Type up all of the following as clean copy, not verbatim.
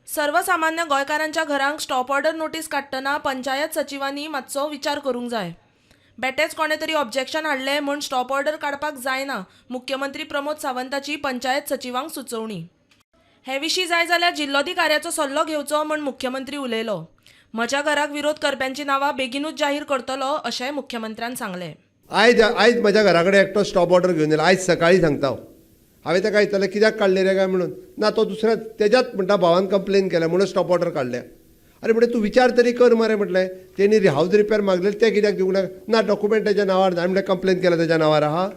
सर्वसामान्य गोंयकारांच्या घरांक स्टॉप ऑर्डर नोटीस काडटना पंचायत सचिवांनी मातसो विचार करूंक जाय. बेटेच कोणे तरी ऑब्जेक्शन हाडले म्हूण स्टॉप ऑर्डर काडपाक जायना, मुख्यमंत्री प्रमोद सावंताची पंचायत सचिवांक सुचोवणी. हे विशीं जाय जाल्यार जिल्लोधिकाऱ्याचो सल्लो घेवचो म्हूण मुख्यमंत्री उलयलो. म्हज्या घराक विरोध करप्यांची नांवां बेगीनूच जाहीर करतलो अशेंय मुख्यमंत्र्यान सांगलें. आयज म्हज्या घरा कडेन एकटो स्टॉप ऑर्डर घेवन येयला. आयज सकाळीं सांगता हांवें ताका विचारलें कित्याक काडले रे काय म्हणून. ना तो दुसऱ्या तेज्याच म्हणटा भावान कंप्लेन केल्या म्हणून स्टॉप ऑर्डर काडल्या. अरे म्हणलें तूं विचार तरी कर मरे म्हटलें. तेणी हाऊस रिपेर मागले ते कित्याक दिवंक ना. ना डॉक्युमेंट तेज्या नांवार ना. म्हणलें कंप्लेन केल्या तेज्या नांवार आहा.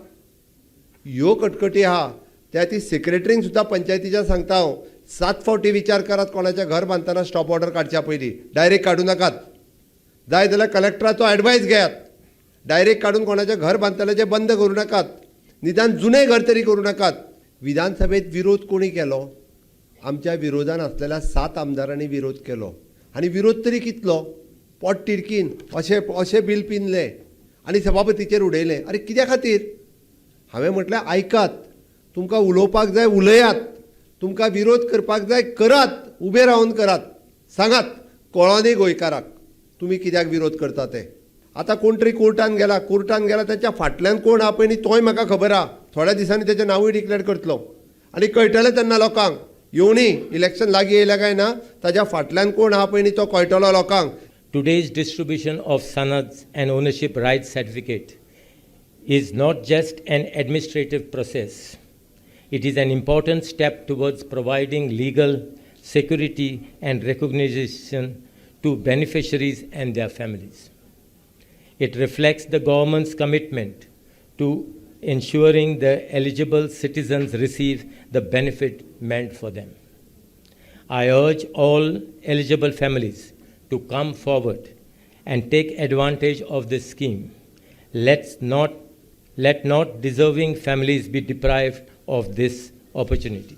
ह्यो कटकटी आहा त्या ती सेक्रेटरींक सुद्दां पंचायतीच्या सांगता हांव 7 फावटी विचार करात. कोणाचें घर बांदतना स्टॉप ऑर्डर काडच्या पयलीं डायरेक्ट काडूं नाकात. जाय जाल्यार कलेक्टराचो एडवायस घेयात. डायरेक्ट काडून कोणाचें घर बांदतलें बंद करूं नाकात. निदान जुनें घर तरी करूं नाकात. विधानसभेत विरोध कोणी केलो? आमच्या विरोधान आसलेल्या 7 आमदारांनी विरोध केलो. आनी विरोध तरी कितलो? पोट तिडकीन अशें बील पिनलें आनी सभापतीचेर उडयलें. अरे कित्या खातीर? हांवें म्हटलें आयकात, तुमकां उलोवपाक जाय उलयात, तुमकां विरोध करपाक जाय करात, उबे रावन करात. सांगात कळोनी गोंयकाराक तुमी कित्याक विरोध करता ते. आतां कोण तरी कोर्टान गेला त्याच्या फाटल्यान कोण आहा पळय न्ही तोय म्हाका खबर आहा. थोड्या दिसांनी तेचें नांवूय डिक्लेअर करतलो आनी कळटलें तेन्ना लोकांक. येवनी इलेक्शन लागीं येयल्या काय ना ताच्या फाटल्यान कोण आहा पळय न्ही तो कळटलो लोकांक. Today's distribution of sanads and ownership rights certificate is not just an administrative process. It is an important step towards providing legal security and recognition to beneficiaries and their families. It reflects the government's commitment to ensuring the eligible citizens receive the benefit meant for them. I urge all eligible families to come forward and take advantage of this scheme. Let not deserving families be deprived of this opportunity.